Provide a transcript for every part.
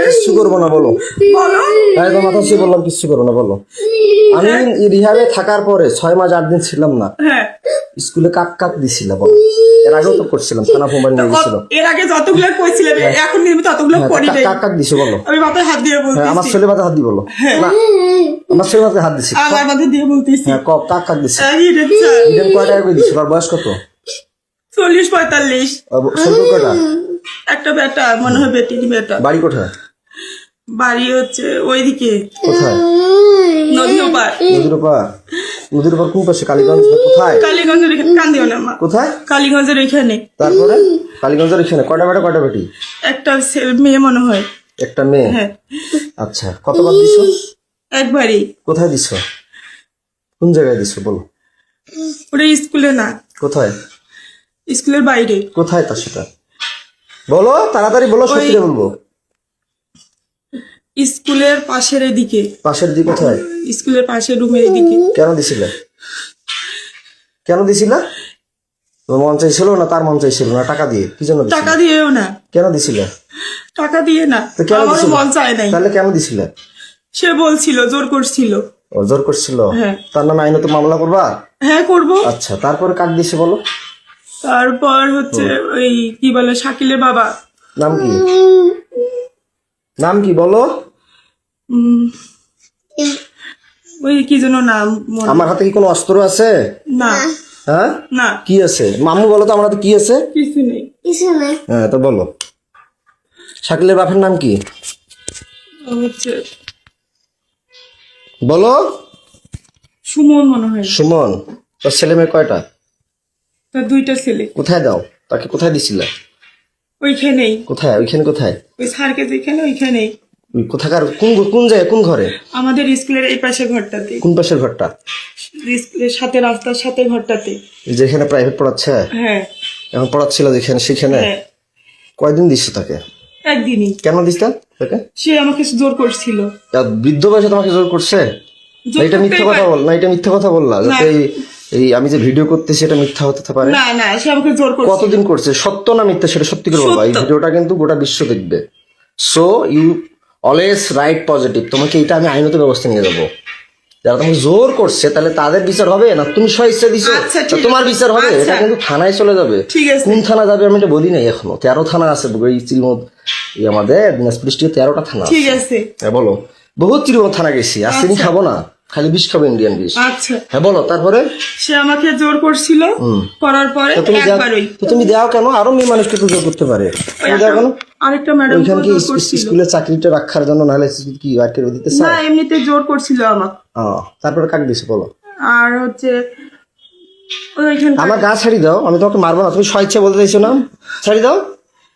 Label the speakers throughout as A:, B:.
A: কিচ্ছু করবো না বলো। মাথা ছুঁয়ে বললাম কিচ্ছু করবো না বলো। আমি রিহাবে থাকার পরে 6 মাস 8 দিন ছিলাম না, স্কুলে কাক কাক দিছিল বলো। এর আগেও তো করছিলাম, থানা ফোন নিয়ে গেছিল।
B: এর আগে যতগুলো কইছিলাম এখন নিয়মিত ততগুলো করি নাই।
A: কাক কাক দিছো বলো।
B: আমি মাথায় হাত দিয়ে বলতেছি।
A: আমার ছেলে মাথায় হাত দি বলো না, আমার ছেলে মাথায় হাত দিছি।
B: আমার মাথায় দিয়ে বলতেছি।
A: হ্যাঁ কাক কাক দিছি।
B: এই
A: কয় টাকা করে দিছো? তার বয়স কত?
B: 40-45।
A: ছোট কটা?
B: একটা বেটা, মনে হয় বেটিনি বেটা।
A: বাড়ি কোথায়?
B: বাড়ি হচ্ছে ওইদিকে।
A: কোথায়?
B: নদীর ওপার।
A: নদীর ওপার? নদীর ওপার কোন পাশে? কালীগঞ্জ? কোথায়?
B: কালীগঞ্জের এখানে। কান্দিও না মা।
A: কোথায়?
B: কালীগঞ্জের এখানে।
A: তারপরে কালীগঞ্জের এখানে কয়টা বেটা কয়টা বেটি?
B: একটা মেয়ে মনে হয়।
A: একটা মেয়ে?
B: হ্যাঁ।
A: আচ্ছা, কতবার দিছো?
B: একবারই।
A: কোথায় দিছো? কোন জায়গায় দিছো বলো?
B: ওটা স্কুলে না।
A: কোথায়?
B: স্কুলের বাইরে।
A: কোথায় তা সেটা বলো, তাড়াতাড়ি বলো, সত্যি বলবো।
B: স্কুলের পাশের এদিকে।
A: পাশের দিকে? কোথায়?
B: স্কুলের পাশের রুমের এদিকে।
A: কেন দিছিলে? কেন দিছিলা? তোমার মন চাইছিল না তার মন চাইছিল না? টাকা দিয়ে? কি জন্য দিছিলে?
B: টাকা দিয়েও না।
A: কেন দিছিলে?
B: টাকা দিয়ে না, আমারও মন চায় নাই।
A: তাহলে কেন দিছিলে?
B: সে বলছিল, জোর করছিল।
A: ও জোর করছিল?
B: হ্যাঁ।
A: তার নামে আইনত মামলা করবা?
B: হ্যাঁ করব।
A: আচ্ছা, তারপরে কাক দিছে বলো।
B: তারপর হচ্ছে ওই কি বলে শাকিলের বাবা।
A: নাম কি? নাম কি বলো?
B: ওই কি যেন নাম।
A: আমার হাতে কি কোনো অস্ত্র আছে?
B: না।
A: হ্যাঁ
B: না।
A: কি আছে? মামু বলো তো আমার হাতে কি আছে?
B: কিছু নেই।
A: হ্যাঁ তো বলো। শাকিলের বাপের নাম কি?
B: হচ্ছে
A: বলো।
B: সুমন মনে হয়।
A: সুমন। তোর ছেলে মেয়ে কয়টা?
B: তার 2টা ছেলে।
A: কোথায় দাও তাকে? কোথায় দিছিলে?
B: ওইখানেই।
A: কোথায়? ওইখানে কোথায়?
B: ওই স্যারকে যেখানে ওইখানেই।
A: কোথাকার? কোন কোন জায়গায়? কোন ঘরে?
B: আমাদের স্কুলের এই পাশে ঘরটাতে।
A: কোন পাশের ঘরটা?
B: স্কুলের সাথে, রাস্তার সাথে ঘরটাতে।
A: যেখানে প্রাইভেট পড়াচ্ছে?
B: হ্যাঁ।
A: এখন পড়াচ্ছিল যেখানে, সেখানে?
B: হ্যাঁ।
A: কয়দিন দিচ্ছ তাকে?
B: একদিনই।
A: কেন দিস তাকে?
B: সে আমাকে জোর করছিল।
A: বৃদ্ধ বয়সে তোমাকে জোর করছে? এটা মিথ্যা কথা বল না, এটা মিথ্যা কথা বললা যাতে এই আমি যে ভিডিও করতেছি এটা মিথ্যা হতে পারে।
B: না না, সে আমাকে জোর করছে।
A: কতদিন করছে? সত্য না মিথ্যা সেটা সত্যি করে বলবা। এই ভিডিওটা কিন্তু গোটা বিশ্ব দেখবে। So you always right positive. তোমাকে এটা আমি আইনত ব্যবস্থা নিয়ে যাবো। যারা তোমাকে জোর করছে তাহলে তাদের বিচার হবে, না তুমি স্বইচ্ছা দিছো তোমার বিচার হবে? এটা কিন্তু থানায় চলে যাবে। কোন থানা যাবে আমি এটা বলি নাই এখনো। 13 থানা আছে এই চিরিমত, আমাদের দিনাজপুর ডিস্ট্রিক্টে 13টা থানা।
B: ঠিক আছে।
A: হ্যাঁ বলো। বহুত চিরিমত থানা গেছি, আর চিনি খাবো না, খালি বিষ খাবো, ইন্ডিয়ান বিষ।
B: আচ্ছা
A: হ্যাঁ বলো। তারপরে
B: সে আমাকে জোর করছিল, করার পরে একবারই।
A: তুমি দাও কেন? আরো মেয়ে মানুষকে তো জোর করতে পারে। তুমি দাও কেন?
B: আরেকটা ম্যাডাম
A: ওইখানে কি স্কুলের চাকরিটা রাখার জন্য, নাহলে কি আর কেউ দিতে চায়?
B: না, এমনিতে জোর করছিল আমাকে।
A: তারপরে কাক দিছে বলো।
B: আর হচ্ছে ওইখানে
A: আমার গা ছাড়ি দাও, আমি তোমাকে মারবো না। তুমি স্বেচ্ছা বলতে চাইছো না? ছাড়ি দাও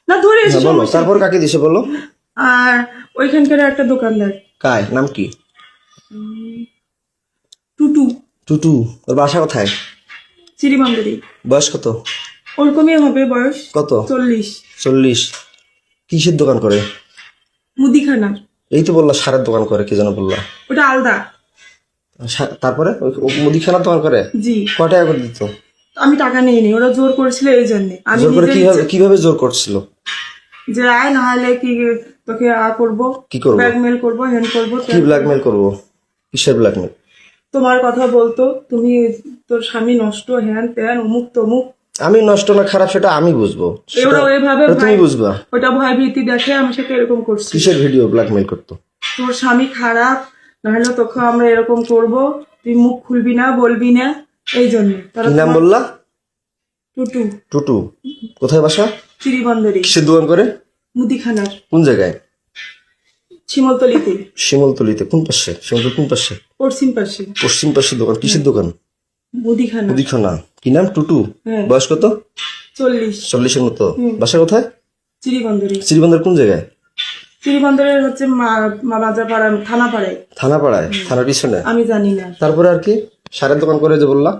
B: না, ধরে
A: বলো। তারপর কাকে দিছে বলো।
B: আর ওইখানকার একটা দোকানদার।
A: কায়? নাম কি?
B: টুটু।
A: টুটু। ওর বাসা কোথায়?
B: চিরিবন্দরে।
A: বয়স কত?
B: ওরকমই হবে বয়স।
A: কত?
B: 40।
A: 40। কিসের দোকান করে?
B: মুদিখানা।
A: এই তো বললা সারের দোকান করে, কি যেন বললা?
B: ওটা আলাদা।
A: তারপরে মুদিখানার দোকান করে?
B: জি।
A: কয় টাকা করে দিত?
B: আমি টাকা নিইনি, ওরা জোর করছিল এই জন্য। আমি
A: জোর করে কিভাবে জোর করছিল? যে
B: আয় না হলে কি তোকে করবো,
A: কি করবো,
B: ব্ল্যাকমেল করবো, হ্যান্ড করবো।
A: কি ব্ল্যাকমেল করবো? কিসের ব্ল্যাকমেল?
B: তোমার কথা বলতো, তুমি তোর স্বামী নষ্ট, হ্যান ত্যান, অমুক তমুক।
A: আমি নষ্ট না খারাপ সেটা আমি বুঝবো, তুমি বুঝবা।
B: ওটা ভয় ভীতি দেখে আমি সাথে এরকম করছি।
A: কিসের ভিডিও ব্ল্যাকমেল করতো?
B: তোর স্বামী খারাপ, নাহলে তোকে আমরা এরকম করব, তুই মুখ খুলবি না, বলবি না, এই জন্য।
A: কি নাম বললা?
B: টুটু।
A: টুটু। কোথায় বাসা?
B: চিরিবন্দরে।
A: কিসের দোকান করে?
B: মুদিখানার।
A: কোন জায়গায়?
B: শিমলতলিতে।
A: শিমলতলিতে কোন পাশে? শিমলতলি কোন পাশে?
B: পশ্চিম পাশে।
A: পশ্চিম পাশে দোকান। কিসের দোকান?
B: মুদিখানা।
A: মুদিখানা। কি নাম? টুটু। বয়স কত?
B: 40।
A: 40-এর মতো। বাসা কোথায়?
B: চিরিবন্দরে।
A: চিরিবন্দর কোন জায়গায়?
B: চিরিবন্দরের হচ্ছে মাজাপাড়া, থানাপাড়ায়।
A: থানাপাড়ায়? থানার পিছনে?
B: আমি জানি না।
A: তারপরে আর কি? সারের দোকান করে যে বললা?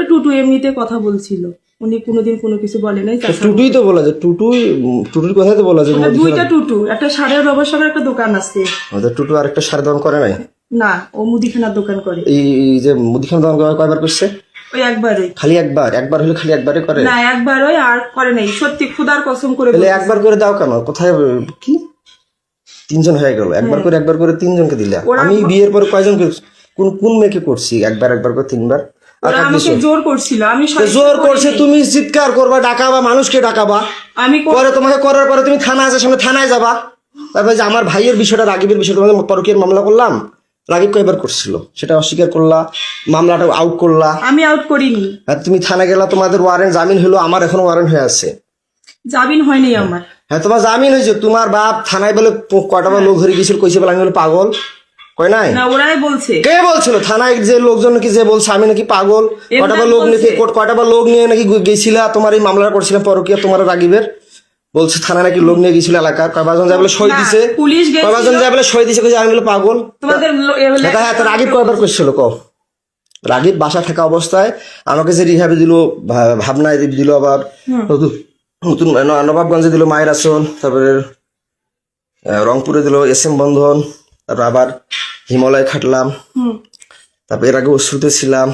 B: টুটু এমনিতে কথা বলছিল, উনি কোনোদিন কোনো কিছু বলে নাই।
A: টুটুই তো বলা যায়, টুটুর কথাই তো বলা যায়।
B: 2টা টুটু, একটা সারের ব্যবসার একটা দোকান আছে।
A: টুটু আর একটা সারের দোকান করে নাই?
B: না, ও মুদিখানার দোকান করে।
A: এই যে মুদিখানার দোকান কয়বার করছে?
B: ওই একবারই।
A: খালি একবার? একবার হলে খালি একবারে করে?
B: না একবারই, আর করে নাই, সত্যি খুদার কসম করে
A: তাহলে
B: বলছি।
A: একবার করে দাও কেন? কোথায় কি 3 জন হয়ে গেল, একবার করে 3 জনকে দিলে। আমি বিয়ের পর কয়জন কোন কোন মেয়েকে করছি একবার করে 3বার?
B: ওরা আমাকে জোর করছিল, আমি
A: জোর করছে, তুমি চিৎকার করবা, ডাকাবা, মানুষকে ডাকাবা,
B: আমি
A: পরে তোমাকে করার পরে তুমি থানা আছে সামনে, থানায় যাবা। তারপরে যে আমার ভাইয়ের বিষয়টা, রাগিবের বিষয়টা, তোমাকে পরকীয়ার মামলা করলাম, রাগিব কয়বার করছিল সেটা অস্বীকার করলা, মামলাটা আউট করলা।
B: আমি আউট করিনি।
A: আর তুমি থানা গেলা, তোমাদের ওয়ারেন্ট জামিন হলো, আমার এখনো ওয়ারেন্ট হয়ে আছে।
B: জামিন হয়নি আমার।
A: হ্যাঁ তোমার জামিন হয়েছে, তোমার বাপ থানায় বলে কয়টা লোক ধরে গেছিল, কইছে বলে আমি বলে পাগল, কয় নাই?
B: না ওরাই বলছে।
A: কে বলছিল? থানায় যে লোকজন নাকি যে বলছে আমি নাকি পাগল, কয়টা লোক নাকি কয়টা লোক নিয়ে নাকি গেছিলা, তোমার এই মামলা করছিলাম পরকীয়া, তোমার রাগিবের বলছে থানা নাকি লোক নিয়ে গেছিল এলাকার, কয়জন যায় বলে সই দিছে,
B: পুলিশ
A: কয়জন যায় বলে সই দিছে, কইছে আমি বলে পাগল।
B: তোমাদের
A: হ্যাঁ রাগিব কয়বার করছিল কও? রাগিব বাসা থাকা অবস্থায় আমাকে যে রিহাবে দিল, ভাবনায় দিল, আবার নতুন নবাবগঞ্জে দিল মায়ের আসন, তারপরে রংপুরে দিল SM বন্ধন, তারপর আবার হিমালয় খাটলাম, তারপর এর আগে অশ্রুতে ছিলাম,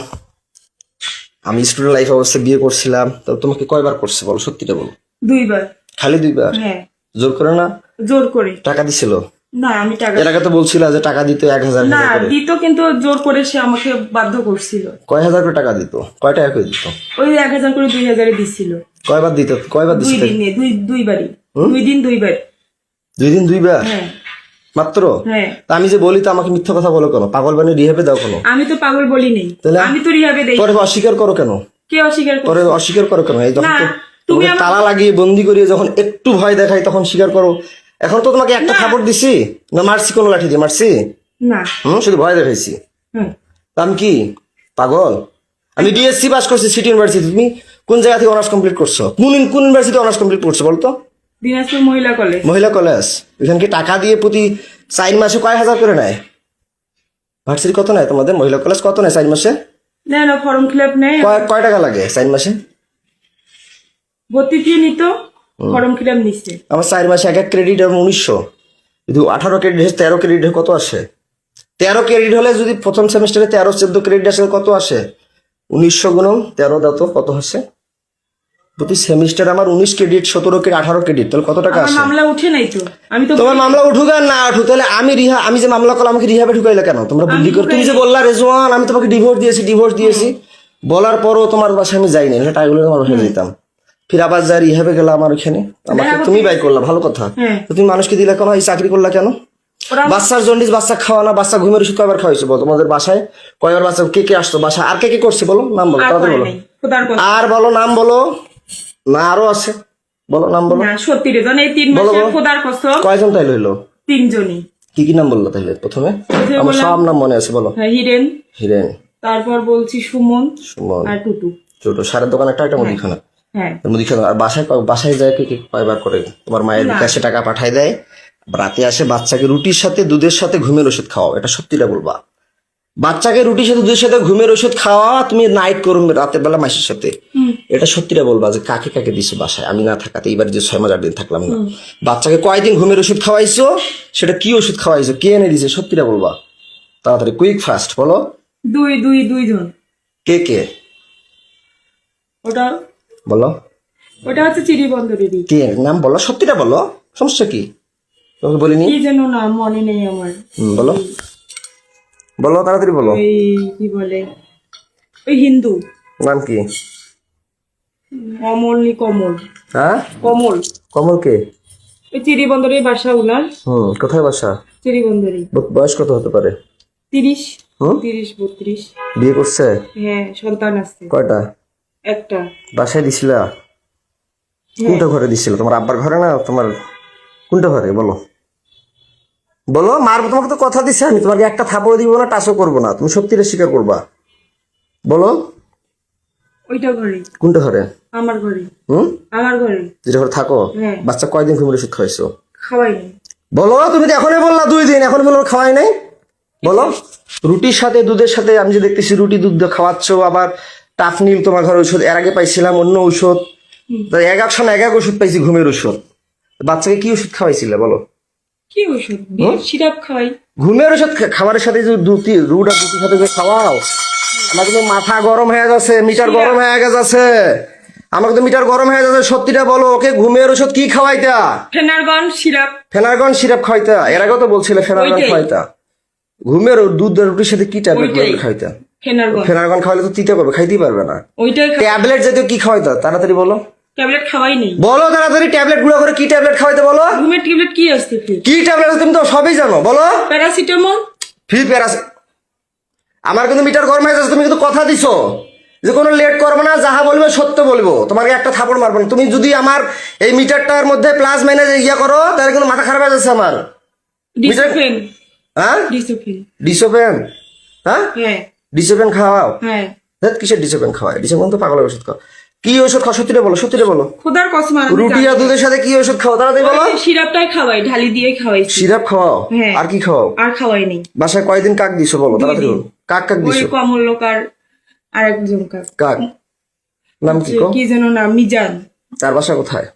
A: আমি স্টুডেন্ট লাইফ অবস্থায় বিয়ে করছিলাম। তো তোমাকে কয়বার করছে বলো, সত্যিটা বলো?
B: 2বার।
A: খালি 2বার?
B: হ্যাঁ।
A: জোর করে না?
B: জোর করে।
A: টাকা দিছিল?
B: না আমি টাকা,
A: এর আগে তো বলছিল যে টাকা দিত 1000
B: না
A: করে।
B: দিত, কিন্তু জোর করে সে আমাকে বাধ্য করছিল।
A: কয় হাজার করে টাকা দিত? কয় টাকা করে দিত?
B: ওই 1000 করে 2000 দিছিল।
A: কয়বার দিত? কয়বার দিছিল?
B: 2 দিনে, দুইবারই। 2 দিন 2বার।
A: 2 দিন 2বার
B: হ্যাঁ
A: মাত্র?
B: হ্যাঁ।
A: তা আমি যে বলি তো আমাকে মিথ্যা কথা বলো কেন? পাগল বানিয়ে রিহাবে দাও কেন?
B: আমি তো পাগল বলি নেই,
A: তাহলে
B: আমি তো রিহাবে দেই।
A: পরে অস্বীকার করো কেন?
B: কে অস্বীকার করে?
A: পরে অস্বীকার করো কেন? এই যখন
B: না,
A: তুমি তালা লাগিয়ে বন্দি করিয়ে যখন একটু ভয় দেখাই তখন স্বীকার করো। এখন তো তোমাকে একটা থাপড় দিছি না, মারছি কোনো লাঠি দিয়ে মারছি?
B: না।
A: শুধু ভয় দেখাইছি।
B: হুম।
A: তা আমি কি পাগল? আমি DSC পাস করছি সিটি ইউনিভার্সিটি। তুমি কোন জায়গা থেকে অনার্স কমপ্লিট করছো? কোন ইউনিভার্সিটি অনার্স কমপ্লিট করছো বলতো?
B: দিনাজপুর মহিলা কলেজ।
A: মহিলা কলেজ। এখানে কি টাকা দিয়ে প্রতি 4 মাসে কয় হাজার করে নেয়? ভার্সিটি কত নেয় তোমাদের? মহিলা কলেজ কত নেয় 4 মাসে?
B: না ফর্ম ফিল আপ নেই।
A: কয় টাকা লাগে 4 মাসে?
B: ভর্তি ফি নিত, ফর্ম ফিল আপ নিচ্ছে।
A: আমার 4 মাসে এক ক্রেডিট 1900, যদি 18 ক্রেডিট 13 ক্রেডিট কত আসে? 13 ক্রেডিট হলে যদি প্রথম সেমিস্টারে 13-14 ক্রেডিট আসে কত আসে? 1900 গুণন 13 দাও তো কত আসে? প্রতি সেমিস্টার আমার 19 ক্রেডিট, 17 ক্রেডিট, 18 ক্রেডিট, তাহলে কত টাকা
B: আমার
A: আসে?
B: মামলা উঠে নাই তো, আমি তো।
A: তোমার মামলা উঠুক আর না উঠুক, তাহলে আমি যে মামলা করলাম আমাকে রিহাবে ঢুকাইলে কেন? তোমরা বুদ্ধি করে তুমি যে বললা রেজওয়ান আমি তোমাকে ডিভোর্স দিয়েছি, বলার পরও তোমার বাসায় আমি যাইনি, টাকাগুলো তোমার বাসায় দিতাম, ফির আবার যা রিহাবে গেলাম আমার ওখানে, আমাকে তুমি বাই করলা, ভালো কথা। তো তুমি মানুষকে দিলে কেন? এই চাকরি করলা কেন? বাচ্চার জন্ডিস, বাচ্চা খাওয়ানো, বাচ্চা ঘুমের ওষুধ কয়বার খাওয়াইছো বলো? তোমাদের বাসায় কয়বার বাচ্চা কে আসতো বাসা? আর কে করছে বলো? নাম বলো, তাড়াতাড়ি বলো। আর বলো নাম বলো, না আরো আছে, বলো নাম বলো।
B: সত্যি রে, এই 3 মাসে খোদার কসম।
A: কয়জন তাইলে হইলো?
B: 3 জনই।
A: কি নাম বললো তাহলে প্রথমে? আমার সব নাম মনে আছে, বলো। হিরেন,
B: তারপর বলছি সুমন আর টুটু।
A: ছোট সারের দোকান একটা মুদিখানা।
B: হ্যাঁ
A: মুদিখানা। আর বাসায় যায় কি কয়বার করে? তোমার মায়ের বিকাশে টাকা পাঠায় দেয়, রাতে আসে বাচ্চাকে রুটির সাথে দুধের সাথে ঘুমের ওষুধ খাওয়াও, এটা সত্যিটা বলবা। বাচ্চাকে রুটির সাথে দুধের সাথে ঘুমের ওষুধ খাওয়া, তুমি নাইট করবে রাতের বেলা মাসের সাথে, এটা সত্যিটা বলবা যে কাকে কাকে দিছো বাসায় আমি না থাকাতে? এইবার যে 6 মাস 8 দিন থাকলাম না, বাচ্চাকে কয়দিন ঘুমের ওষুধ খাওয়াইছো? সেটা কি ওষুধ খাওয়াইছো? কে এনে দিছে? সত্যিটা বলবা, তাড়াতাড়ি, কুইক ফাস্ট বলো।
B: 2 জন।
A: কে?
B: ওটা
A: বলো।
B: ওটা হচ্ছে চিড়িবন্দরেরই।
A: কে নাম বলো, সত্যিটা বলো, সমস্যা কি? তোমাকে বলিনি
B: কি যেন নাম মনে নেই আমার।
A: বলো বলো, তাড়াতাড়ি বলো।
B: ওই কি বলে, ওই হিন্দু
A: নাম কি?
B: কমল।
A: হ্যাঁ
B: কমল।
A: কমল কে?
B: ওই চিড়িবন্দরের বাসা উনার।
A: কোথায় বাসা?
B: চিড়িবন্দরই।
A: বয়স কত হতে পারে?
B: 30 32।
A: বিয়ে করছে?
B: হ্যাঁ, সন্তান আছে।
A: কয়টা?
B: একটা।
A: বাসায় দিছিলা? কোনটা ঘরে দিছিল? তোমার আব্বার ঘরে না তোমার কোনটা ঘরে বলো? বলো, মারবো তোমাকে তো কথা দিছি আমি, তোমাকে একটা থাপড় দিব না, টাচও করবো না, তুমি সত্যিটা স্বীকার করবা, বলো।
B: ওইটা ঘরে।
A: কোনটা ঘরে?
B: আমার ঘরে। আমার ঘরে
A: যেটা ঘরে থাকো? বাচ্চা কয়দিন ঘুমের ওষুধ খাওয়াইছো?
B: খাওয়াইনি।
A: বলো, তুমি তো এখনই বললা 2 দিন, এখন বলো খাওয়াই নাই, বলো। রুটির সাথে দুধের সাথে, আমি যে দেখতেছি রুটি দুধ খাওয়াচ্ছ, আবার টাফনিল তোমার ঘরে ওষুধ, এর আগে পাইছিলাম অন্য ঔষধ, এক ওষুধ পাইছি ঘুমের ওষুধ। বাচ্চাকে কি ওষুধ খাওয়াইছিলে বলো?
B: কি ওষুধ? সিরাপ খাওয়াই।
A: ঘুমের ওষুধ খাবারের সাথে যে রুট আর দুটির সাথে যে খাওয়াও, আমার কিন্তু মাথা গরম হয়ে যাচ্ছে, মিটার গরম হয়ে গেছে। আমার কিন্তু মিটার গরম হয়ে যাচ্ছে, সত্যিটা বলো। ওকে ঘুমের ওষুধ কি খাওয়াইতা?
B: Phenergan syrup.
A: ফেনারগন সিরাপ খাওয়াইতা? এর আগেও তো বলছিলে ফেনারগন
B: ওইটাই।
A: খাওয়াইতা। ঘুমের দুধ রুটির সাথে কি ট্যাবলেট
B: ওইটাই।
A: খাওয়াইতা?
B: ফেনারগন
A: ফেনারগন খাওয়াইলে তো তিতে করবে, খাইতেই পারবে না।
B: ওইটাই
A: ট্যাবলেট জাতীয় কি খাওয়াইতা? তাড়াতাড়ি বলো,
B: ট্যাবলেট খাওয়াই নেই।
A: বলো তাড়াতাড়ি। ট্যাবলেট গুলো করে কি ট্যাবলেট খাওয়াইতে বলো?
B: ঘুমের ট্যাবলেট কি আসছে?
A: কি ট্যাবলেট আছে তুমি তো সবই জানো, বলো।
B: প্যারাসিটামল।
A: ফি প্যারাস। আমার কিন্তু মিটার গরম হয়ে যাচ্ছে, তুমি কিন্তু কথা দিছো যে কোনো লেট করবো না, যাহা বলবে সত্য বলবো, তোমাকে একটা থাপড় মারবো না। তুমি যদি আমার এই মিটারটার মধ্যে প্লাস মাইনাস ইয়া করো তাহলে কিন্তু মাথা খারাপ হয়ে যাচ্ছে আমার।
B: ডিসোফেন।
A: হ্যাঁ,
B: ডিসোফেন।
A: ডিসোপেন। হ্যাঁ,
B: হ্যাঁ
A: ডিসোপেন খাওয়াও?
B: হ্যাঁ।
A: দেখ কিসের ডিসোপেন খাওয়ায়? ডিসোপেন তো পাগলের ওষুধ খাও। কি ওষুধ খাও? সত্যিটা বলো, সত্যিটা বলো।
B: খোদার কসম আমি
A: রুটি আর দুধের সাথে কি ওষুধ খাও? তাড়াতাড়ি বলো।
B: জানি। সিরাপটাই খাওয়াই, ঢালি দিয়ে খাওয়াইছি।
A: সিরাপ খাওয়াও?
B: হ্যাঁ।
A: আর কি খাওয়াও?
B: আর খাওয়াই নেই।
A: বাসায় কয়দিন কাক দিছো বলো, তাড়াতাড়ি বলো। কাক কাক
B: ওই
A: দিছো?
B: কমলকার আরেকজন কাক।
A: কাক নাম কি কো?
B: কি যেন নাম, মিজান।
A: তার বাসা কোথায়?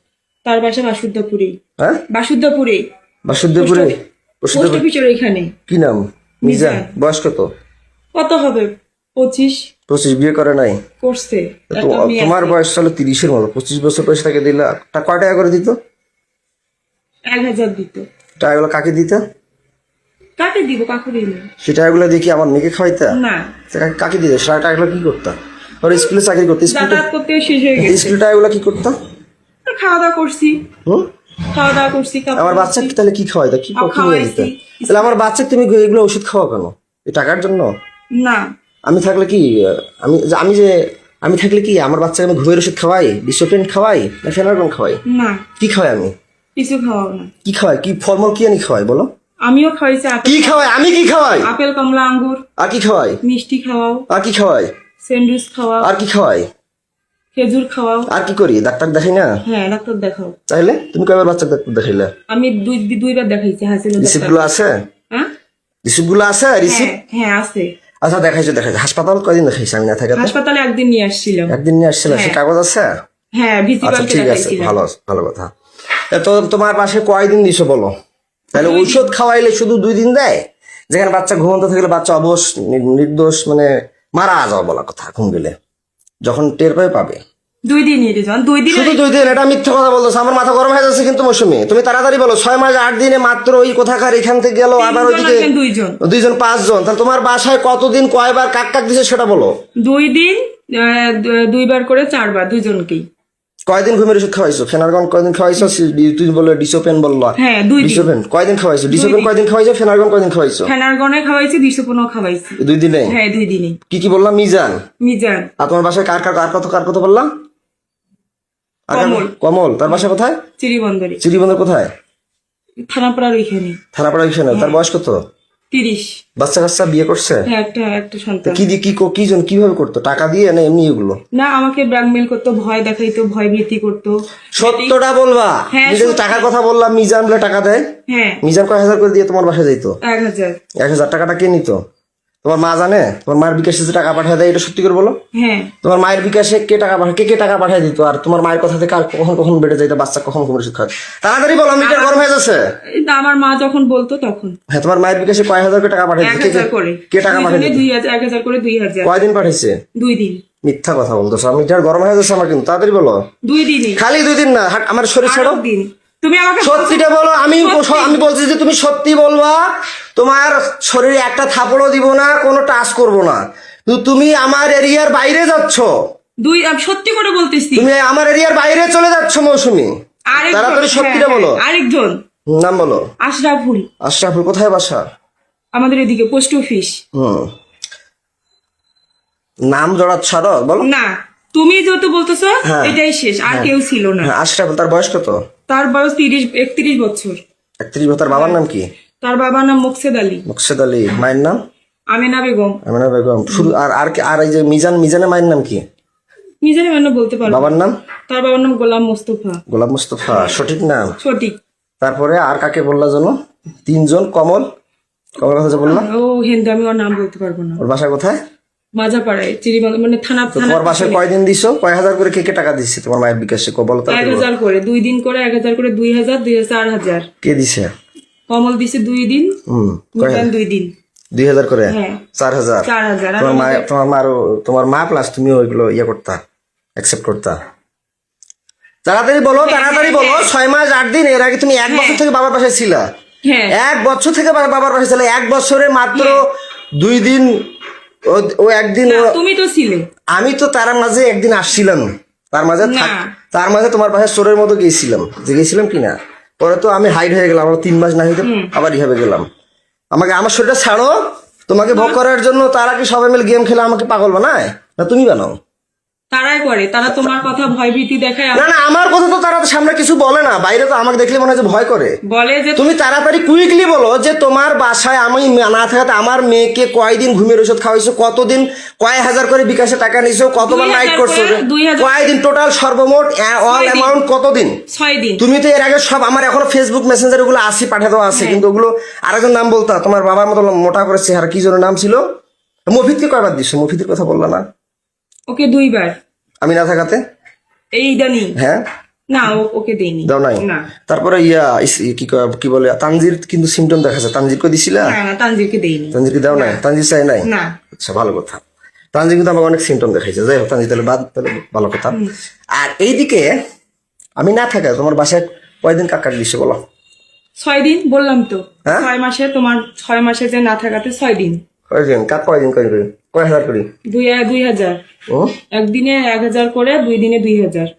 B: তার বাসা বাসুদ্ধপুরে।
A: হ্যাঁ,
B: বাসুদ্ধপুরে।
A: বাসুদেবপুরে।
B: পোস্ট অফিসের এখানে।
A: কি নাম? মিজান। বয়স কত?
B: কত হবে? 25।
A: 25। বিয়ে করে নাই?
B: করছে।
A: তো
B: একটা মেয়ে
A: তোমার
B: আছে।
A: বয়স চলো 30-এর মতো। 25 বছর বয়স তাকে দিলা, তা কয় টাকা করে দিত?
B: 1000 দিত।
A: টাকাগুলো কাকে দিতা?
B: কাকে দিব? কাকু দিল
A: সে টাকাগুলো দিয়ে কি আমার মেয়েকে খাওয়াইতা?
B: না।
A: কাকে দিতে? সে টাকাগুলো কি করতা? ওর স্কুলে চাকরি করতে, স্কুলে
B: যাতায়াত করতেও শেষ হয়ে গেছে।
A: স্কুলে টাকাগুলো কি করতা?
B: খাওয়া দাওয়া করছি।
A: হুম,
B: খাওয়া দাওয়া করছি। কাপড়
A: আমার
B: পরছি।
A: বাচ্চাকে তাহলে কি খাওয়াইতা? কি
B: আর
A: কি নিয়ে দিতা?
B: খাওয়াইছি।
A: তাহলে আমার বাচ্চাকে তুমি এগুলো ওষুধ খাওয়া কেন? এই টাকার জন্য?
B: না।
A: আমি থাকলে কি, আমি আমি যে আমি থাকলে কি আমার বাচ্চাকে আমি ঘুমের ওষুধ খাওয়াই, ডিসোপেন খাওয়াই, না ফেনারগন খাওয়াই?
B: না,
A: কি খাওয়াই আমি?
B: কিছু খাওয়াও না।
A: কি খাওয়াই? কি ফলমূল কি আনি খাওয়াই বলো?
B: আমিও খাওয়াইছি আপেল।
A: কি খাওয়াই? আমি কি খাওয়াই?
B: আপেল, কমলা, আঙ্গুর।
A: আর কি খাওয়াই?
B: মিষ্টি খাওয়াও।
A: আর কি খাওয়াই?
B: স্যান্ডউইচ খাওয়াও।
A: আর কি খাওয়াই?
B: খেজুর খাওয়াও।
A: আর কি করি? ডাক্তার দেখাই না?
B: হ্যাঁ, ডাক্তার দেখাও।
A: তাইলে তুমি কয়বার বাচ্চা ডাক্তার দেখাইলে?
B: আমি দুইবার দেখাইছি হাসিনা
A: রিসিপ্ট
B: ডাক্তার।
A: গুলো আছে?
B: হ্যাঁ
A: রিসিপ্ট গুলো আছে?
B: হ্যাঁ
A: রিসিপ্ট?
B: হ্যাঁ আছে।
A: আচ্ছা, দেখাইছো। হাসপাতাল কয়দিন দেখাইছি আমি না থাকাতে?
B: হাসপাতালে একদিন নিয়ে আসছিলাম।
A: একদিন নিয়ে আসছিল, সে কাগজ আছে?
B: হ্যাঁ,
A: আচ্ছা
B: ভিজিবালকে
A: ঠিক আছে,
B: দেখাইছিলাম।
A: ভালো ভালো কথা। তো তোমার পাশে কয়দিন দিছো বলো? তাহলে ঔষধ খাওয়াইলে শুধু 2 দিন দেয়, যেখানে বাচ্চা ঘুমন্ত থাকলে বাচ্চা অবশ নির্দোষ মানে মারা যাওয়া বলা কথা। ঘুম গেলে যখন টের পাবে
B: 2 দিনই রিজন, 2 দিন।
A: শুধু 2 দিন। এটা মিথ্যা কথা বলতেছে, আমার মাথা গরম হয়ে যাচ্ছে কিন্তু মৌসুমী। তুমি তাড়াতাড়ি বলো। 6 মাস 8 দিনে মাত্র ওই কোথাকার এখান থেকে গেল, আবার ওইদিকে
B: 2 জন
A: 5 জন। তাহলে তোমার বাসায় কতদিন কয়বার কাক কাক দিছে সেটা বলো।
B: 2 দিন 2 বার করে 4 বার, 2 জনকেই।
A: কয়দিন ঘুমের ওষুধ খাওয়াইছো? ফেনারগন কয়দিন খাওয়াইছো? তুই বললো ডিসোপেন বললো।
B: হ্যাঁ 2 দিন।
A: ডিসোপেন কয়দিন খাওয়াইছো? ডিসোপেন কয়দিন খাওয়াইছো? ফেনারগন কয়দিন খাওয়াইছো?
B: ফেনারগনে খাওয়াইছি, 215 খাওয়াইছি।
A: 2 দিনে?
B: হ্যাঁ 2 দিনই।
A: কি কি বললাম? মিজান।
B: মিজান।
A: আর তোমার বাসায় কার কথা বললাম?
B: কমল।
A: কমল। তার বাসা কোথায়?
B: চিরিবন্দরে।
A: চিরিবন্দর কোথায়?
B: থানাপাড়ার ওইখানে।
A: থানাপাড়া ওইখানে। তার বয়স কত?
B: 30।
A: বাচ্চা কাচ্চা বিয়ে করছে?
B: হ্যাঁ, একটা সন্তান।
A: কি দিয়ে কি জন কিভাবে করতো? টাকা দিয়ে না এমনি এগুলো?
B: না, আমাকে ব্ল্যাকমেল করতো, ভয় দেখাইতো, ভয় ভীতি করতো।
A: সত্যটা বলবা।
B: হ্যাঁ,
A: তুমি যদি টাকার কথা বললাম, মিজান বলে টাকা দেয়।
B: হ্যাঁ
A: মিজান কয় হাজার করে দিয়ে তোমার বাসায় যাইতো?
B: 1000।
A: 1000 টাকাটা কে নিত? তোমার মা জানে? তোমার মায়ের বিকাশে যে টাকা পাঠায় দেয়, এটা সত্যি করে বলো।
B: হ্যাঁ
A: তোমার মায়ের বিকাশে কে টাকা পাঠায়? কে টাকা পাঠায় দিত? আর তোমার মায়ের কথা থেকে আর কখন বেড়ে যাইতো? বাচ্চা কখন ঘুমের শিক্ষা? তাড়াতাড়ি বলো, মিটার গরম হয়ে যাচ্ছে।
B: আমার মা যখন বলতো তখন
A: হ্যাঁ, তোমার মায়ের বিকাশে কয় হাজার করে টাকা পাঠায় দিত?
B: 1000 করে।
A: কে টাকা পাঠায় দিত?
B: 1000 করে 2000।
A: কয়দিন পাঠাইছে?
B: 2 দিন।
A: মিথ্যা কথা বলতেছো। মিটার গরম হয়ে যাচ্ছে আমার কিন্তু। তাড়াতাড়ি বলো।
B: 2 দিনই।
A: খালি 2 দিন না, আমার শরীর ছাড়ো।
B: 8 দিন। তুমি আমাকে
A: সত্যিটা বলো। আমি বলছি যে তুমি সত্যি বলবা। তোমার শরীরে একটা থাপড়ও দিব না, কোনো টাচ করব না। কিন্তু তুমি আমার এরিয়ার বাইরে যাচ্ছ।
B: আমি সত্যি করে বলতেছি।
A: তুমি আমার এরিয়ার বাইরে চলে যাচ্ছ মৌসুমী।
B: আরেকজন।
A: তাড়াতাড়ি সত্যিটা বলো।
B: আরেকজন
A: নাম বলো।
B: আশরাফুল।
A: আশরাফুল কোথায় বাসা?
B: আমাদের এদিকে পোস্ট অফিস।
A: নাম জড়াচ্ছ আরো, বলো।
B: না, তুমি যত বলতেছো
A: হ্যাঁ।
B: এটাই শেষ, আর কেউ ছিল না।
A: হ্যাঁ, আশরাফুল। তার বয়স কত?
B: তার বয়স 31 বছর।
A: 31 বছর। তার বাবার নাম কি?
B: তার বাবার নাম মোকসেদ আলী।
A: মুকসেদ আলী। মায়ের নাম?
B: আমেনা বেগম।
A: আমিনা বেগম। শুধু আর এই যে মিজানের মায়ের নাম কি?
B: নিজের মানে বলতে পারবো।
A: বাবার নাম?
B: তার বাবার নাম গোলাম মোস্তফা।
A: গোলাম মুস্তফা সঠিক নাম?
B: সঠিক।
A: তারপরে আর কাকে বললা জানো? 3 জন। কমল কথা যে বললাম।
B: ও হিন্দু, আমি ওর নাম বলতে পারবো না।
A: ওর বাসা কোথায়?
B: মাজাপাড়ায়, চিরিবন্দর মানে থানা।
A: তোমার বাসায় কয়দিন দিছো? কয় হাজার করে কে টাকা দিচ্ছে তোমার মায়ের বিকাশে? বলো তো।
B: 1000 করে 2 দিন করে 1000 করে 2000 4000।
A: কে দিছে?
B: কমল দিছে 2 দিন। মিজান 2 দিন।
A: 2000 করে
B: হ্যাঁ
A: 4000
B: 4,000
A: তোমার মা প্লাস তুমি ওইগুলো ইয়ে করতা অ্যাকসেপ্ট করতা তাড়াতাড়ি বলো 6 মাস 8 দিন এর আগে তুমি 1 বছর থেকে বাবার পাশে ছিলা
B: হ্যাঁ
A: 1 বছর থেকে বাবার পাশে ছিলে 1 বছরে মাত্র 2 দিন ও একদিন
B: না, তুমি তো ছিলে
A: আমি তো তার মাঝে একদিন আসছিলাম তার মাঝে
B: না।
A: তার মাঝে তোমার পাশে চোরের মতো গেছিলাম কিনা পরে তো আমি হাইড হয়ে গেলাম 3 মাস না হইতে আবার ইহাবে গেলাম আমার শরীরটা ছাড়ো তোমাকে ভোগ করার জন্য তারা কি সবাই মিলে গেম খেলে আমাকে পাগল বানায় না তুমি বানাও
B: তারাই করে, তারা তোমার কথা ভয়ভীতি দেখায়,
A: না না আমার কথা তো তারা তো সামনে কিছু বলে না, বাইরে তো আমাকে দেখলে মনে হয় যে ভয় করে।
B: বলে যে
A: তুমি তাড়াতাড়ি কুইকলি বলো যে তোমার বাসায় আমি না থাকাতে আমার মেয়েকে কয়দিন ঘুমের ওষুধ খাওয়াইছো, কতদিন কয় হাজার করে বিকাশে টাকা নিছো, কতবার
B: 2000
A: নাইট করছো,
B: করে, 2000
A: কয়দিন টোটাল সর্বমোট অল অ্যামাউন্ট কতদিন?
B: 6 দিন।
A: তুমি তো এর আগে সব আমার এখনো ফেসবুক মেসেঞ্জার ওগুলো আসি পাঠা দেওয়া আছে, কিন্তু ওগুলো আরেকজন নাম বলতা তোমার বাবার মতো মোটা করে চেহারা, কি যেন নাম ছিল, মফিদকে কয়বার দিছো? মফিদের কথা বললা না?
B: ওকে 2 বার
A: আমি না থাকাতে
B: এই ইদানি
A: হ্যাঁ
B: না ওকে দেইনি,
A: দাও নাই।
B: না
A: তারপরে কি বলে তানজির কিন্তু সিমটম দেখাচ্ছে, তানজিরকে দিছিলা?
B: না তানজিরকে দেইনি।
A: তানজিরকে দাও নাই? তানজির চাই নাই?
B: না।
A: আচ্ছা ভালো কথা, তানজির কিন্তু আমাকে অনেক সিমটম দেখাইছে, যাই হোক তানজির তাহলে বাদ, তাহলে ভালো কথা। আর এইদিকে আমি না থাকা তোমার বাসায় কয়দিন কাকার দিছে বলো?
B: 6 দিন বললাম তো,
A: হ্যাঁ?
B: 6 মাসে, তোমার 6 মাসে যে না থাকাতে 6 দিন।
A: কয়দিন কাক? কয়দিন কয় হাজার করি?
B: 2000
A: ও
B: একদিনে 1000 করে, 2 দিনে 2000।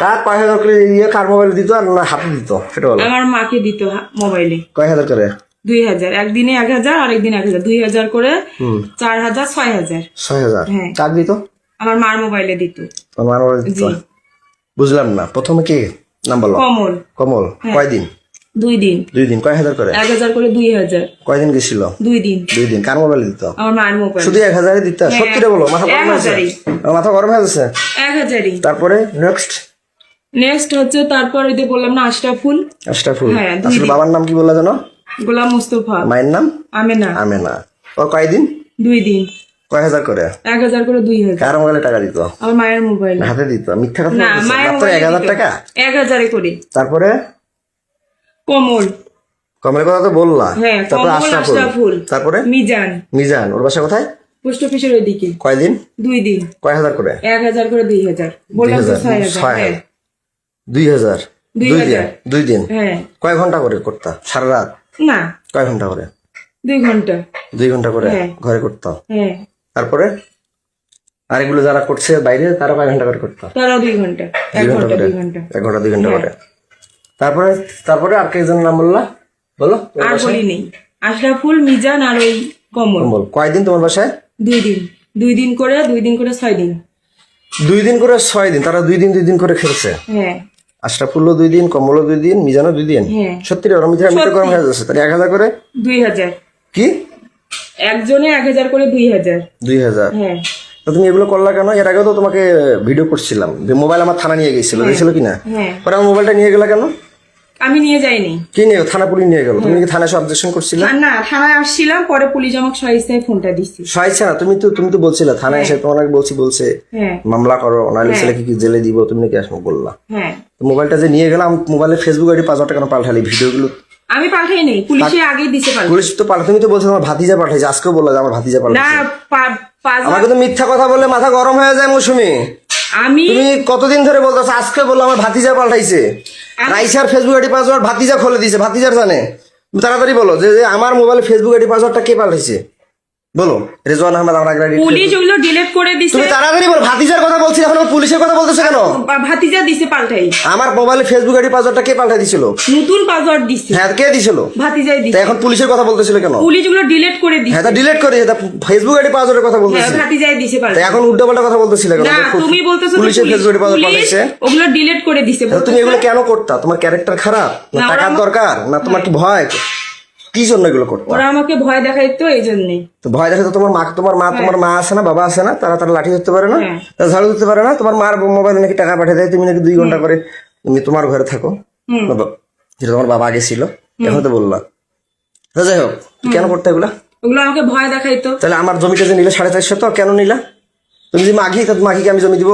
A: কাক কয় হাজার করে ইয়ে কার মোবাইল দিত আর না হাতে দিত সেটা বলো?
B: আমার মাকে দিত মোবাইলে।
A: কয় হাজার করে?
B: 2000 একদিনে 1000 আর একদিন 1000, 2000 করে 4000 6000।
A: 6000
B: হ্যাঁ।
A: কাক দিত?
B: আমার মার মোবাইলে দিত।
A: তোমার মোবাইল দিত?
B: জি।
A: বুঝলাম না, প্রথমে কি নাম বলো?
B: কমল।
A: কমল।
B: হ্যাঁ।
A: কয়দিন?
B: 2 দিন।
A: 2 দিন। কয় হাজার করে?
B: 1000 করে 2000।
A: কয়দিন গেছিল?
B: 2 দিন।
A: 2 দিন। কার মোবাইল দিত?
B: আমার মার মোবাইল।
A: শুধু 1000 দিত?
B: হ্যাঁ।
A: সত্যি রে বলো? মাথা গরম হয়েছে?
B: 1000-ই।
A: মাথা গরম হয়ে গেছে?
B: 1000-ই।
A: তারপরে নেক্সট
B: হচ্ছে তারপর ওই যে বললাম না আশরাফুল।
A: আশরাফুল।
B: হ্যাঁ, 2
A: আসলে
B: দিন।
A: বাবার নাম কি বললা জানো?
B: গোলাম মুস্তফা।
A: মায়ের নাম?
B: আমেনা।
A: আমেনা। ওর কয়দিন?
B: 2 দিন।
A: কয় হাজার করে?
B: 1000 করে 2000।
A: কার মোবাইলে টাকা দিত?
B: আমার মায়ের মোবাইল।
A: হাতে দিত? মিথ্যা কথা
B: না
A: বলতেছে?
B: মায়ের
A: মাত্র
B: মোবাইলে
A: 1000 টাকা?
B: 1000 করে।
A: তারপরে
B: কমল।
A: কমলের কথা তো বললা।
B: হ্যাঁ,
A: তারপরে
B: কমল, আশরাফুল।
A: তারপরে
B: মিজান।
A: মিজান। ওর বাসা কোথায়?
B: পোস্ট অফিসের ওইদিকে।
A: কয়দিন?
B: 2 দিন।
A: কয় হাজার করে?
B: 1000 করে 2000। বললাম তো 6000। হ্যাঁ।
A: 2000।
B: 2000
A: 2 দিন।
B: হ্যাঁ।
A: কয় ঘন্টা করে করতা? সারা রাত?
B: না
A: কয় ঘন্টা করে?
B: 2 ঘন্টা।
A: 2 ঘন্টা করে
B: হ্যাঁ।
A: ঘরে করতা?
B: হ্যাঁ।
A: তারপরে আর এগুলো যারা করছে বাইরে তারা কয় ঘন্টা করে করতা?
B: তারাও 2 ঘন্টা। 1
A: 2 ঘন্টা
B: ঘন্টা
A: করে?
B: 2 ঘন্টা।
A: 1 ঘন্টা 2 ঘন্টা
B: হ্যাঁ।
A: করে। তারপরে আর কেজনের নাম বললা? বলো।
B: আর বলি নেই, আশরাফুল, মিজান আর ওই কমল।
A: বল কয়দিন তোমার বাসায়?
B: 2 দিন। 2 দিন করে 6 দিন।
A: 2 দিন করে 6 দিন। তারা 2 দিন করে খেলছে।
B: হ্যাঁ।
A: আশরাফুল্লো 2 দিন, কমলও 2 দিন, মিজানও 2 দিন।
B: হ্যাঁ।
A: সত্যি রে? মিথ্যা গরম হয়ে যাচ্ছে। তাহলে 1000 করে
B: 2000।
A: কি?
B: একজনে 1000 করে 2000।
A: 2000।
B: হ্যাঁ।
A: তো তুমি এগুলো করলা কেন? এর আগেও তো তোমাকে ভিডিও করছিলাম যে মোবাইল আমার থানা নিয়ে গেছিল, গেছিল কিনা?
B: হ্যাঁ।
A: পরে আমার মোবাইলটা নিয়ে গেলা কেন?
B: আমি নিয়ে যাইনি।
A: কি নিয়ে? থানা পুলিশ নিয়ে গেল। তুমি কি থানায় অবজেকশন করছিলে?
B: আর না, থানায় আসছিলাম, পরে পুলিশ আমাকে সহিস্তায় ফোনটা দিচ্ছে।
A: সহায়ছে না? তুমি তো বলছিলে থানায় এসে তোমাকে বলছে
B: হ্যাঁ।
A: মামলা করো, নাহলে ছেলেকে কি জেলে দিব, তুমি নাকি আসবো বললা।
B: হ্যাঁ।
A: তো মোবাইলটা যে নিয়ে গেলাম, মোবাইলে ফেসবুক আইডি 5000 টাকা পাল্টালি, ভিডিওগুলো
B: আমি পাঠাই নেই, পুলিশে আগে দিতে পারবে।
A: পুলিশ তো পাল্টা। তুমি তো বলছো তোমার ভাতিজা পাঠাইছে, আজকেও বললা যে আমার ভাতিজা
B: না
A: পাঠাইছে।
B: পাঁচ-
A: আমাকে তো মিথ্যা কথা বললে মাথা গরম হয়ে যায় মৌসুমী।
B: আমি
A: তুমি কতদিন ধরে বলতেছো, আজকে বললো আমার ভাতিজা পাল্টাইছে। রাইসার ফেসবুক আইডি পাসওয়ার্ড ভাতিজা খুলে দিয়েছে, ভাতিজার জানে। তুমি তাড়াতাড়ি বলো যে আমার মোবাইলে ফেসবুক আইডি পাসওয়ার্ডটা কে পাল্টাইছে? বলো। রেজওয়ান আহমেদ আমার আগে
B: পুলিশ ওগুলো ডিলিট করে দিছে।
A: তুমি তাড়াতাড়ি বলো। ভাতিজার কথা বলছি, এখন পুলিশের কথা বলতেছো কেন?
B: ভাতিজা দিছে পাল্টাই।
A: আমার মোবাইলে ফেসবুক আইডি পাসওয়ার্ডটা কে পাল্টাই দিছিল?
B: নতুন পাসওয়ার্ড দিছে।
A: হ্যাঁ, কে দিছিল?
B: ভাতিজাই
A: তা
B: দিছে।
A: এখন পুলিশের কথা বলতেছিল কেন?
B: পুলিশ ওগুলো ডিলিট করে দিছে।
A: হ্যাঁ, তা ডিলিট করে দিয়েছে। তা ফেসবুক আইডি পাসওয়ার্ডের কথা
B: হ্যাঁ,
A: বলতেছি।
B: ভাতিজাই দিছে
A: তা
B: পাল্টাই।
A: এখন উল্টোপাল্টা কথা বলতেছিল কেন?
B: না তুমি বলতেছো তো
A: পুলিশের ফেসবুক আইডি পাসওয়ার্ড
B: পুলিশ
A: পাল্টাইছে।
B: ওগুলো ডিলিট করে দিছে।
A: তা তুমি এগুলো কেন করতা? তোমার ক্যারেক্টার খারাপ না
B: না,
A: টাকার
B: ওরা
A: দরকার না তোমার কি ভয়? কি জন্য এগুলো করতা?
B: ওরা আমাকে ভয় দেখাইতো এই জন্যে।
A: তো ভয় দেখে তো তোমার মা আছে না, বাবা আছে না, তারা লাঠি ধরতে পারে না,
B: হ্যাঁ।
A: তারা ঝাড়ু ধরতে পারে না। তোমার মার মোবাইলে নাকি টাকা পাঠিয়ে দেয়, তুমি নাকি 2 ঘন্টা করে তুমি তোমার ঘরে থাকো। যেটা তোমার বাবা আগে ছিল, এখন তো বললা। তো যাই হোক, কেন করতে এগুলা?
B: ওগুলো আমাকে ভয় দেখাইতো।
A: তাহলে আমার জমিটা যে নিলে 450, তো কেন নিলা? তুমি যদি মাঘিকে আমি জমি দিব,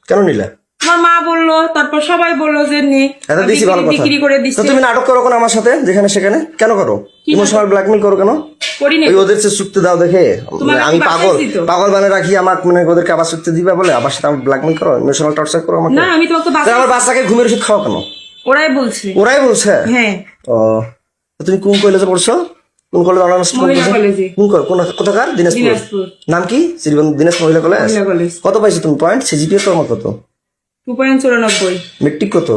A: কেন নিলা?
B: আমার মা বললো, তারপর সবাই বললো যে নে
A: এত দিছি ভালো কথা।
B: বিক্রি করে
A: তো
B: দিচ্ছে।
A: তুমি নাটক করো কেন আমার সাথে যেখানে সেখানে কেন করো? ইমোশনাল ব্ল্যাকমেল করো কেন?
B: করি না।
A: ওই ওদের চেয়ে চুক্তি দাও দেখে
B: তোমাকে
A: আমি
B: কি
A: পাগল
B: বাঁচাইছি তো?
A: পাগল বানিয়ে রাখি আমাকে, মানে ওদেরকে আবার চুক্তি দিবা বলে আবার সাথে ব্ল্যাকমেল করো, ইমোশনাল টর্চার করো আমাকে।
B: না আমি তোমাকে
A: তাহলে আমার বাচ্চাকে ঘুমের ওষুধ খাও কেন?
B: ওরাই বলছে।
A: ওরাই বলছে?
B: হ্যাঁ
A: ও, তো তুমি কোন কলেজে পড়ছো? কোন কলেজে অনার্স
B: মহিলা কলেজে।
A: কোথাকার? দিনাজপুর।
B: দিনাজপুর।
A: নাম কি? দিনাজপুর মহিলা কলেজ।
B: মহিলা কলেজ।
A: কত পাইছো তুমি পয়েন্ট? সিজিপিএ তোমার কত?
B: 2.94,
A: মেট্রিক কত?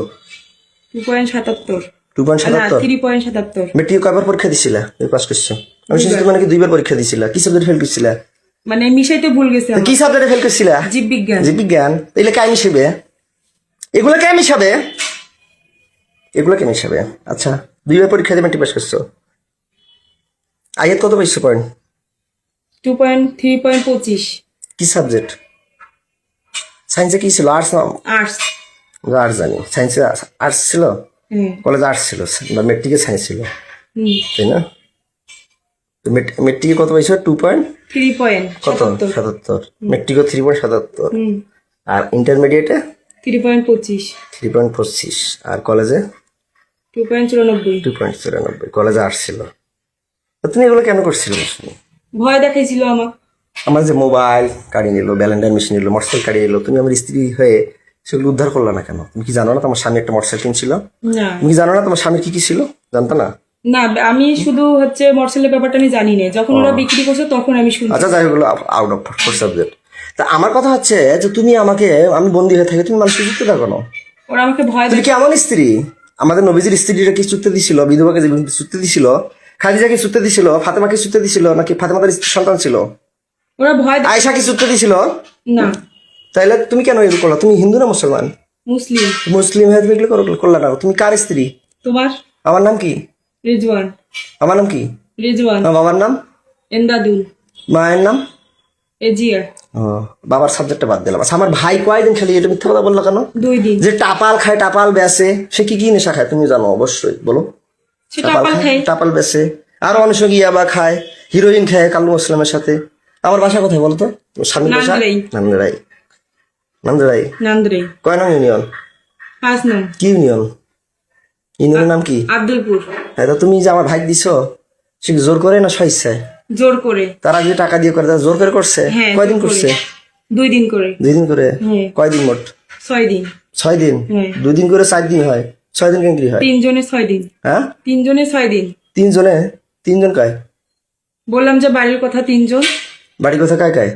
B: 2.77,
A: 2.77।
B: 3.77।
A: মেট্রিক কয়বার পরীক্ষা দিছিলা? তুমি পাস করছো? আমি শুনছি তুমি নাকি 2বার পরীক্ষা দিছিলা। কি সাবজেক্ট ফেল করছিলা?
B: মানে মিশাইতে ভুল গেছে আমার।
A: কি সাবজেক্টে ফেল করছিলা?
B: জীববিজ্ঞান।
A: জীববিজ্ঞান। এগুলো কে মিশাবে? এগুলো কে মিশাবে? এগুলো কে মিশাবে? আচ্ছা 2বার পরীক্ষা দিয়ে মেট্রিক পাস করছো। আইএত কত পাইছো পয়েন্ট?
B: 3.25।
A: কি সাবজেক্ট? সায়েন্সে কি ছিল? আর্টস না?
B: আর্টস।
A: আর্টস জানি। সায়েন্সে আর্টস ছিল?
B: হ্যাঁ।
A: কলেজে আর্টস ছিল বা মেট্রিকে সায়েন্স ছিল,
B: হুম।
A: তাই না? মেট্রিকে কত পাইছো? কত?
B: 3.77।
A: 77। মেট্রিকও 3.77।
B: হুম।
A: আর ইন্টারমিডিয়েটে
B: 3.25।
A: 3.25। আর কলেজে
B: 2.94।
A: 2.94। কলেজে আর্টস ছিল। তো তুমি এগুলো কেন করছিলে?
B: ভয় দেখাইছিল আমার।
A: আমার যে মোবাইল কাড়ি নিল, ব্যালেন্ডার মেশিন নিল, মোটরসাইকেল কাড়ি নিল, তুমি আমার স্ত্রী হয়ে সেগুলো উদ্ধার করলে না কেন? তুমি কি জানো না তোমার স্বামী একটা মোটরসাইকেল ছিল?
B: না
A: তুমি কি জানো না তোমার স্বামীর কি কি ছিল? জানতো না?
B: না আমি শুধু হচ্ছে মোটরসাইকেলের ব্যাপারটা আমি জানি না, যখন ওরা বিক্রি করছে তখন আমি শুনছি।
A: আচ্ছা যাই হোক, আউট অফ সাবজেক্ট। তা আমার কথা হচ্ছে যে তুমি আমাকে, আমি বন্দী হয়ে থাকি, তুমি মানুষকে যুক্তি দাও কেন?
B: ওরা আমাকে ভয়
A: তুমি কি এমন স্ত্রী? আমাদের নবীজির স্ত্রীরা কি চুক্তি দিছিল? বিধবাকে যে চুক্তি দিছিল, খাদিজাকে চুক্তি দিছিল, ফাতেমাকে চুক্তি দিছিল, নাকি ফাতেমাদের সন্তান ছিল?
B: ওরা ভয়
A: আয়েশা কি চুক্তি দিছিল?
B: না।
A: তাইলে তুমি কেন এগুলো করলা? তুমি হিন্দু না মুসলমান?
B: মুসলিম।
A: মুসলিম হয়ে তুমি এগুলো করলা না? তুমি কার স্ত্রী?
B: তোমার?
A: আমার নাম কি?
B: রিজওয়ান।
A: আমার নাম কি?
B: রিজওয়ান।
A: আমার বাবার নাম?
B: এন্দাদুল।
A: মায়ের নাম?
B: এজিয়া।
A: ও, বাবার সাবজেক্টটা বাদ দিলাম। আচ্ছা আমার ভাই কয়দিন খালি এটা মিথ্যা কথা বললো কেন?
B: 2 দিন।
A: যে টাপাল খায়, টাপাল বেচে, সে কি কি নেশা খায় তুমি জানো অবশ্যই, বলো।
B: সে টাপাল খায়।
A: টাপাল বেচে, আরো অনেক সময় ইয়াবা খায়, হিরোইন খায় কালু মুসলামের সাথে। আমার বাসা কোথায় বলো তো? স্বামীর বাসা নান্দেরাই। নান্দেরাই
B: নান্দ্রে।
A: কয় নং ইউনিয়ন?
B: 5 নং।
A: কি ইউনিয়ন? ইউনিয়নের নাম কি?
B: আব্দুলপুর।
A: হ্যাঁ, তা তুমি যে আমার ভাই দিছো, সে কি জোর করে না স্বেচ্ছায়?
B: জোর করে।
A: তারা যদি টাকা দিয়ে করে, তারা জোর করে করছে?
B: হ্যাঁ,
A: কয়দিন
B: জোর করে।
A: করছে?
B: 2 দিন করে।
A: 2 দিন করে?
B: হ্যাঁ।
A: কয়দিন মোট?
B: 6 দিন।
A: 6 দিন?
B: হ্যাঁ।
A: 2 দিন করে 4 দিন হয়, 6 দিন কেন কি হয়?
B: 3 জনে 6 দিন।
A: হ্যাঁ
B: 3 জনে 6 দিন।
A: 3 জনে? 3 জন কায়?
B: বললাম যে বাড়ির কথা 3 জন।
A: বাড়ি কোথায় কায় কায়?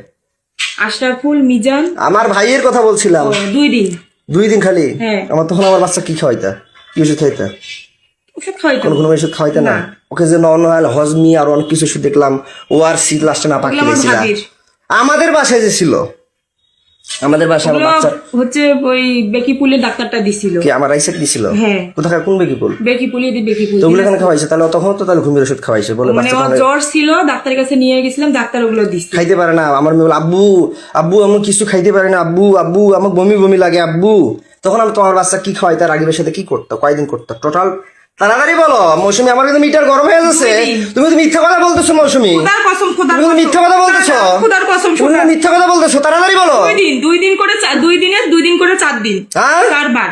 B: আশরাফুল, মিজান।
A: আমার ভাইয়ের কথা বলছিলাম।
B: 2 দিন।
A: 2 দিন খালি?
B: হ্যাঁ।
A: আমার তখন আমার বাচ্চা কি খাওয়াইতা? কি ওষুধ খাইতা?
B: ওষুধ খাওয়াইতো।
A: কোন ওষুধ খাওয়াইতা না? ওকে যে নর্মাল হজমি আর অনেক কিছু ওষুধ দেখলাম, ও আর সি লাস্টে না পাকি
B: ওগুলো আমার
A: গেছিল।
B: ভাবির।
A: আমাদের বাসায় যে ছিল, আমাদের বাসায় আমার
B: ওগুলো
A: বাচ্চা
B: হচ্ছে ওই বেকিপুলের ডাক্তারটা দিছিল।
A: কি আমার আইসেক দিছিল?
B: হ্যাঁ।
A: কোথাকার কোন বেকিপুল?
B: বেকিপুলি দি বেকিপুল।
A: তো ওগুলো এখানে খাওয়াইছে, তাহলে তখন তো তাহলে ঘুমের ওষুধ খাওয়াইছে বলে
B: মানে
A: বাচ্চা
B: ওর জ্বর ছিল, ডাক্তারের কাছে নিয়ে গেছিলাম, ডাক্তার ওগুলো দিছে।
A: খাইতে পারে না। আমার মেয়ে বলে, আব্বু আব্বু আমি কিছু খাইতে পারি না, আব্বু আব্বু আমার বমি বমি লাগে আব্বু। তখন আমি তোমার বাচ্চা কি খাওয়াই, তার রাগিবের সাথে কি করতো, কয়দিন করতো টোটাল? তাড়াতাড়ি বলো মৌসুমী, আমার কিন্তু মিটার গরম হয়ে যাচ্ছে।
B: 2 দিন।
A: তুমি তো মিথ্যা কথা বলতেছো মৌসুমী,
B: খোদার কসম, খোদার
A: তুমি তো
B: কসম।
A: মিথ্যা কথা বলতেছো।
B: খোদার কসম,
A: তুমি তো মিথ্যা কথা বলতেছো, তাড়াতাড়ি বলো।
B: 2 দিন, 2 দিন করে 2 দিনে 2 দিন করে 4 দিন।
A: হ্যাঁ
B: 4 বার।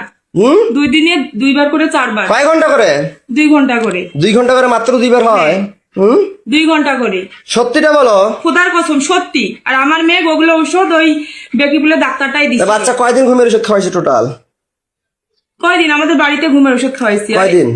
A: 2
B: দিনে 2 বার করে 4 বার।
A: কয় ঘন্টা করে?
B: 2 ঘন্টা করে।
A: 2 ঘন্টা করে মাত্র 2 বার হয়?
B: 2 ঘন্টা করে।
A: সত্যিটা বলো।
B: খোদার কসম সত্যি। আর আমার মেয়ে ওগুলো ঔষধ ওই বেকিপুলের ডাক্তারটাই
A: তা
B: দিছে।
A: বাচ্চা কয়দিন ঘুমের ওষুধ খাওয়াইছে টোটাল?
B: কয়দিন আমাদের বাড়িতে ঘুমের ওষুধ খাওয়াইছি।
A: কয়দিন?